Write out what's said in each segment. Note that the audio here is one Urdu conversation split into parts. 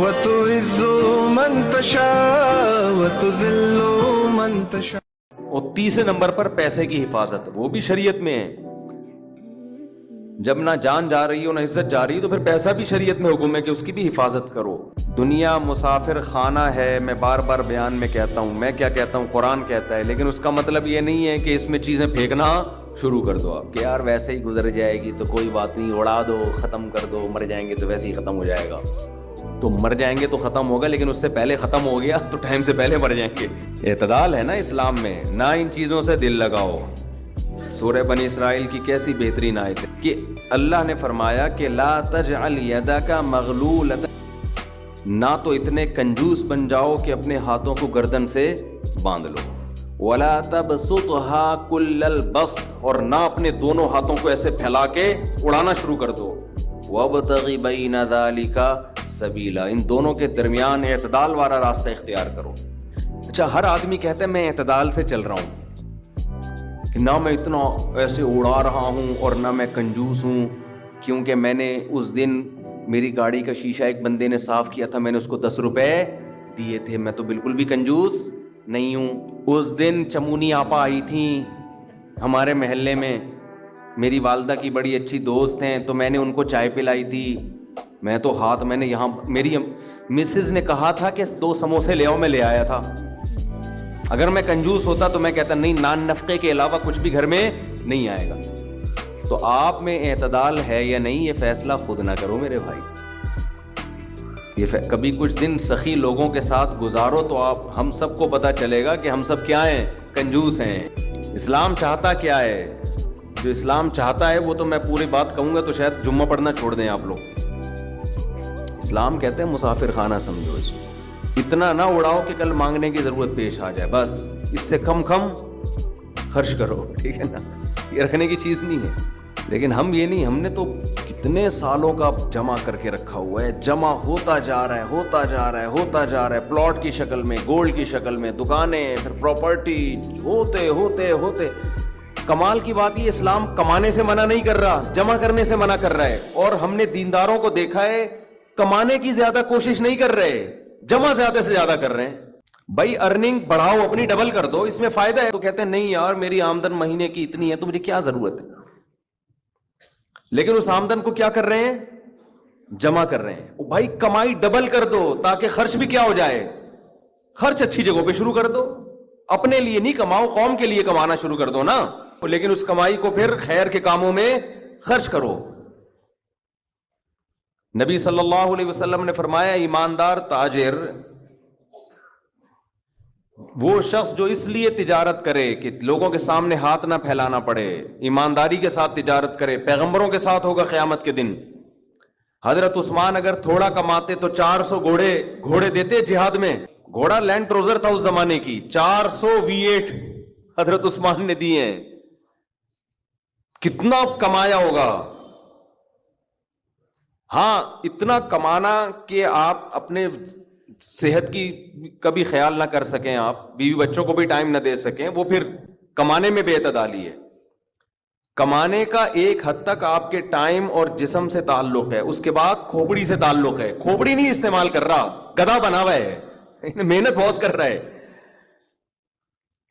وتعز من تشاء وتذل من تشاء. اور تیسرے نمبر پر پیسے کی حفاظت، وہ بھی شریعت میں ہے. جب نہ جان جا رہی ہو نہ عزت جا رہی ہو تو پھر پیسہ بھی شریعت میں حکم ہے کہ اس کی بھی حفاظت کرو. دنیا مسافر خانہ ہے، میں بار بار بیان میں کہتا ہوں، میں کیا کہتا ہوں، قرآن کہتا ہے، لیکن اس کا مطلب یہ نہیں ہے کہ اس میں چیزیں پھینکنا شروع کر دو آپ کہ یار ویسے ہی گزر جائے گی تو کوئی بات نہیں، اڑا دو، ختم کر دو، مر جائیں گے تو ویسے ہی ختم ہو جائے گا. تو مر جائیں گے تو ختم ہوگا، لیکن اس سے پہلے ختم ہو گیا تو ٹائم سے پہلے مر جائیں گے. اعتدال ہے نا اسلام میں، نہ ان چیزوں سے دل لگاؤ. سورہ بنی اسرائیل کی کیسی بہترین آیت ہے کہ اللہ نے فرمایا کہ لا تجعل یدک مغلولۃ، نہ تو اتنے کنجوس بن جاؤ کہ اپنے ہاتھوں کو گردن سے باندھ لو، ولا تبسطها کل البسط، اور نہ اپنے دونوں ہاتھوں کو ایسے پھیلا کے اڑانا شروع کر دو. وابتغ بین ذلک سبیلا، ان دونوں کے درمیان اعتدال والا راستہ اختیار کرو. اچھا، ہر آدمی کہتا ہے میں اعتدال سے چل رہا ہوں، نہ میں اتنا ایسے اڑا رہا ہوں اور نہ میں کنجوس ہوں، کیونکہ میں نے اس دن میری گاڑی کا شیشہ ایک بندے نے صاف کیا تھا، میں نے اس کو 10 روپے دیے تھے، میں تو بالکل بھی کنجوس نہیں ہوں. اس دن چمونی آپا آئی تھیں ہمارے محلے میں، میری والدہ کی بڑی اچھی دوست ہیں، تو میں نے ان کو چائے پلائی تھی. میں تو میں نے یہاں میری مسز نے کہا تھا کہ 2 سموسے لے آؤ، میں لے آیا تھا. اگر میں کنجوس ہوتا تو میں کہتا نہیں، نان نفقے کے علاوہ کچھ بھی گھر میں نہیں آئے گا. تو آپ میں اعتدال ہے یا نہیں، یہ فیصلہ خود نہ کرو میرے بھائی. کبھی کچھ دن سخی لوگوں کے ساتھ گزارو تو ہم سب کو پتہ چلے گا کہ ہم سب کیا ہیں، کنجوس ہیں. اسلام چاہتا کیا ہے؟ جو اسلام چاہتا ہے وہ تو میں پوری بات کہوں گا تو شاید جمعہ پڑھنا چھوڑ دیں آپ لوگ. اسلام کہتے ہیں مسافر خانہ سمجھو اس کو، اتنا نہ اڑاؤ کہ کل مانگنے کی ضرورت پیش آ جائے، بس اس سے کم خرچ کرو، ٹھیک ہے نا. یہ رکھنے کی چیز نہیں ہے. لیکن ہم یہ نہیں، ہم نے تو کتنے سالوں کا جمع کر کے رکھا ہوا ہے، جمع ہوتا جا رہا ہے، ہوتا جا رہا ہے، ہوتا جا رہا ہے، پلاٹ کی شکل میں، گولڈ کی شکل میں، دکانیں، پھر پراپرٹی، ہوتے ہوتے ہوتے. کمال کی بات یہ، اسلام کمانے سے منع نہیں کر رہا، جمع کرنے سے منع کر رہا ہے. اور ہم نے دینداروں کو دیکھا ہے کمانے کی زیادہ کوشش نہیں کر رہے، جمع زیادہ سے زیادہ کر رہے ہیں. بھائی ارننگ بڑھاؤ، اپنی ڈبل کر دو، اس میں فائدہ ہے. تو کہتے ہیں نہیں یار میری آمدن مہینے کی اتنی ہے تو مجھے کیا ضرورت ہے. لیکن اس آمدن کو کیا کر رہے ہیں؟ جمع کر رہے ہیں. بھائی کمائی ڈبل کر دو تاکہ خرچ بھی کیا ہو جائے، خرچ اچھی جگہوں پہ شروع کر دو. اپنے لیے نہیں کماؤ، قوم کے لیے کمانا شروع کر دو نا. لیکن اس کمائی کو پھر خیر کے کاموں میں خرچ کرو. نبی صلی اللہ علیہ وسلم نے فرمایا ایماندار تاجر وہ شخص جو اس لیے تجارت کرے کہ لوگوں کے سامنے ہاتھ نہ پھیلانا پڑے، ایمانداری کے ساتھ تجارت کرے. پیغمبروں کے ساتھ ہوگا قیامت کے دن. حضرت عثمان اگر تھوڑا کماتے تو 400 گھوڑے دیتے جہاد میں. گھوڑا لینڈ کروزر تھا اس زمانے کی، 400 V8 حضرت عثمان نے دیے ہیں. کتنا کمایا ہوگا. ہاں اتنا کمانا کہ آپ اپنے صحت کی کبھی خیال نہ کر سکیں، آپ بیوی بچوں کو بھی ٹائم نہ دے سکیں، وہ پھر کمانے میں بے اعتدالی ہے. کمانے کا ایک حد تک آپ کے ٹائم اور جسم سے تعلق ہے، اس کے بعد کھوپڑی سے تعلق ہے. کھوپڑی نہیں استعمال کر رہا، گدھا بنا ہوا ہے، محنت بہت کر رہا ہے.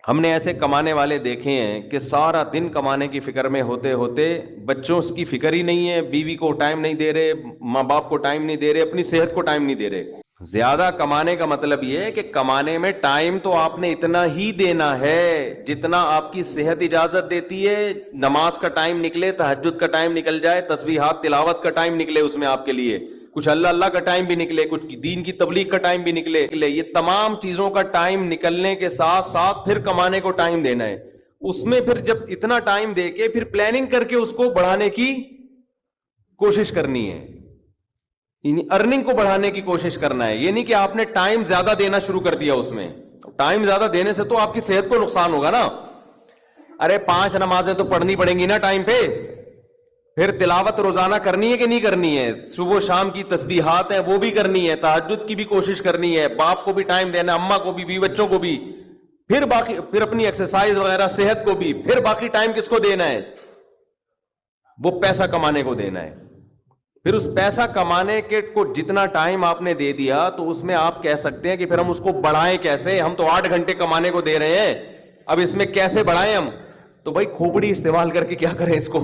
ہم نے ایسے کمانے والے دیکھے ہیں کہ سارا دن کمانے کی فکر میں ہوتے ہوتے بچوں کی فکر ہی نہیں ہے، بیوی کو ٹائم نہیں دے رہے، ماں باپ کو ٹائم نہیں دے رہے، اپنی صحت کو ٹائم نہیں دے رہے. زیادہ کمانے کا مطلب یہ ہے کہ کمانے میں ٹائم تو آپ نے اتنا ہی دینا ہے جتنا آپ کی صحت اجازت دیتی ہے. نماز کا ٹائم نکلے، تہجد کا ٹائم نکل جائے، تسبیحات تلاوت کا ٹائم نکلے اس میں آپ کے لیے، کچھ اللہ کا ٹائم بھی نکلے، کچھ دین کی تبلیغ کا ٹائم بھی نکلے. یہ تمام چیزوں کا ٹائم نکلنے کے ساتھ ساتھ پھر کمانے کو ٹائم دینا ہے. اس میں پھر جب اتنا ٹائم دے کے پھر پلاننگ کر کے اس کو بڑھانے کی کوشش کرنی ہے، یعنی ارننگ کو بڑھانے کی کوشش کرنا ہے. یہ نہیں کہ آپ نے ٹائم زیادہ دینا شروع کر دیا. اس میں ٹائم زیادہ دینے سے تو آپ کی صحت کو نقصان ہوگا نا. ارے 5 نمازیں تو پڑھنی پڑیں گی نا ٹائم پہ. پھر تلاوت روزانہ کرنی ہے کہ نہیں کرنی ہے؟ صبح و شام کی تسبیحات ہیں وہ بھی کرنی ہے، تہجد کی بھی کوشش کرنی ہے، باپ کو بھی ٹائم دینا، اماں کو بھی، بیوی بچوں کو بھی، پھر باقی پھر اپنی ایکسرسائز وغیرہ صحت کو بھی، پھر باقی ٹائم کس کو دینا ہے؟ وہ پیسہ کمانے کو دینا ہے. پھر اس پیسہ کمانے کے کو جتنا ٹائم آپ نے دے دیا تو اس میں آپ کہہ سکتے ہیں کہ پھر ہم اس کو بڑھائیں کیسے, ہم تو 8 گھنٹے کمانے کو دے رہے ہیں, اب اس میں کیسے بڑھائیں ہم؟ تو بھائی کھوپڑی استعمال کر کے کیا کریں, اس کو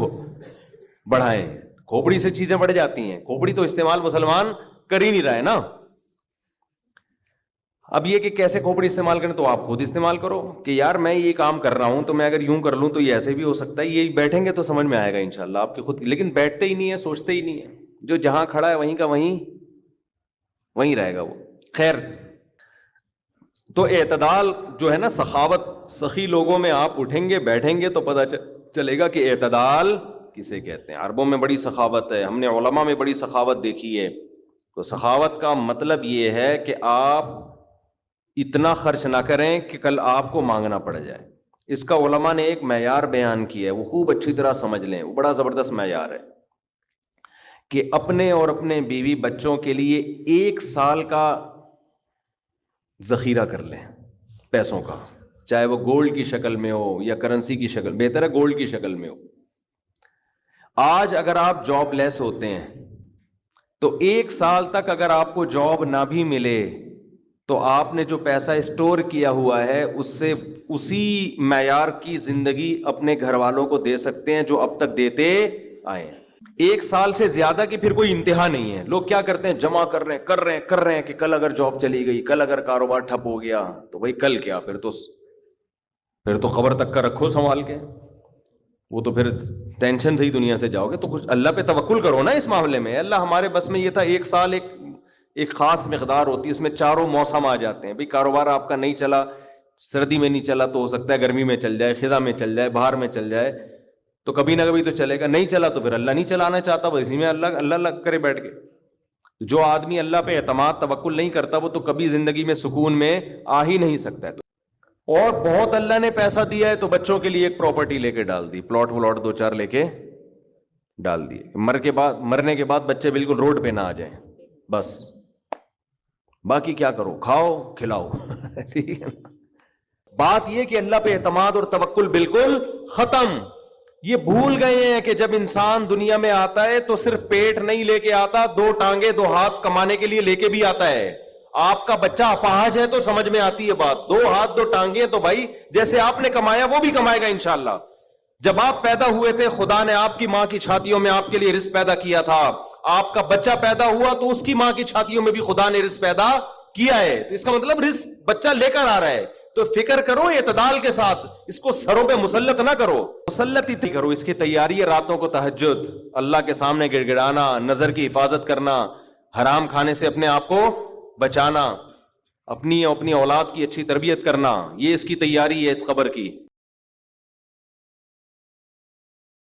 بڑھائیں. کھوپڑی سے چیزیں بڑھ جاتی ہیں, کھوپڑی تو استعمال مسلمان کر ہی نہیں رہا ہے نا. اب یہ کہ کیسے کھوپڑی استعمال کریں, تو آپ خود استعمال کرو کہ یار میں یہ کام کر رہا ہوں تو میں اگر یوں کر لوں تو یہ ایسے بھی ہو سکتا ہے, یہ بیٹھیں گے تو سمجھ میں آئے گا انشاءاللہ آپ کے خود. لیکن بیٹھتے ہی نہیں ہے, سوچتے ہی نہیں ہے, جو جہاں کھڑا ہے وہیں کا وہیں رہے گا وہ. خیر, تو اعتدال جو ہے نا, سخاوت, سخی لوگوں میں آپ اٹھیں گے بیٹھیں گے تو پتہ چلے گا کہ اعتدال کسے کہتے ہیں. عربوں میں بڑی سخاوت ہے, ہم نے علماء میں بڑی سخاوت دیکھی ہے. تو سخاوت کا مطلب یہ ہے کہ آپ اتنا خرچ نہ کریں کہ کل آپ کو مانگنا پڑ جائے. اس کا علماء نے ایک معیار بیان کیا ہے, وہ خوب اچھی طرح سمجھ لیں, وہ بڑا زبردست معیار ہے کہ اپنے اور اپنے بیوی بچوں کے لیے 1 سال کا ذخیرہ کر لیں پیسوں کا, چاہے وہ گولڈ کی شکل میں ہو یا کرنسی کی شکل, بہتر ہے گولڈ کی شکل میں ہو. آج اگر آپ جاب لیس ہوتے ہیں تو 1 سال تک اگر آپ کو جاب نہ بھی ملے تو آپ نے جو پیسہ اسٹور کیا ہوا ہے اس سے اسی معیار کی زندگی اپنے گھر والوں کو دے سکتے ہیں جو اب تک دیتے آئے ہیں. 1 سال سے زیادہ کی پھر کوئی انتہا نہیں ہے. لوگ کیا کرتے ہیں, جمع کر رہے ہیں کہ کل اگر جاب چلی گئی, کل اگر کاروبار ٹھپ ہو گیا تو بھائی کل کیا, پھر تو خبر تک کا رکھو سنبھال کے, وہ تو پھر ٹینشن سے ہی دنیا سے جاؤ گے. تو کچھ اللہ پہ توکل کرو نا اس معاملے میں. اللہ ہمارے بس میں یہ تھا 1 سال ایک خاص مقدار ہوتی ہے, اس میں چاروں موسم آ جاتے ہیں. بھائی کاروبار آپ کا نہیں چلا, سردی میں نہیں چلا تو ہو سکتا ہے گرمی میں چل جائے, خزاں میں چل جائے, بہار میں چل جائے, تو کبھی نہ کبھی تو چلے گا. نہیں چلا تو پھر اللہ نہیں چلانا چاہتا, وہ اسی میں اللہ کرے بیٹھ کے. جو آدمی اللہ پہ اعتماد توکل نہیں کرتا وہ تو کبھی زندگی میں سکون میں آ ہی نہیں سکتا ہے. اور بہت اللہ نے پیسہ دیا ہے تو بچوں کے لیے ایک پراپرٹی لے کے ڈال دی, پلاٹ 2-4 لے کے ڈال دیے, مرنے کے بعد بچے بالکل روڈ پہ نہ آ جائیں, بس باقی کیا کرو, کھاؤ کھلاؤ. ٹھیک ہے, بات یہ کہ اللہ پہ اعتماد اور توکل بالکل ختم. یہ بھول گئے ہیں کہ جب انسان دنیا میں آتا ہے تو صرف پیٹ نہیں لے کے آتا, 2 ٹانگیں 2 ہاتھ کمانے کے لیے لے کے بھی آتا ہے. آپ کا بچہ اپاہج ہے تو سمجھ میں آتی ہے بات, 2 ہاتھ 2 ٹانگیں تو بھائی جیسے آپ نے کمایا وہ بھی کمائے گا انشاءاللہ. جب آپ پیدا ہوئے تھے خدا نے آپ کی ماں کی چھاتیوں میں آپ کے لیے رزق پیدا کیا تھا, آپ کا بچہ پیدا ہوا تو اس کی ماں کی چھاتیوں میں بھی خدا نے رزق پیدا کیا ہے. تو اس کا مطلب رزق بچہ لے کر آ رہا ہے. تو فکر کرو اعتدال کے ساتھ, اس کو سروں پہ مسلط نہ کرو, مسلط ہی کرو. اس کی تیاری ہے راتوں کو تہجد, اللہ کے سامنے گڑ گڑانا, نظر کی حفاظت کرنا, حرام کھانے سے اپنے آپ کو بچانا, اپنی اولاد کی اچھی تربیت کرنا, یہ اس کی تیاری ہے اس قبر کی.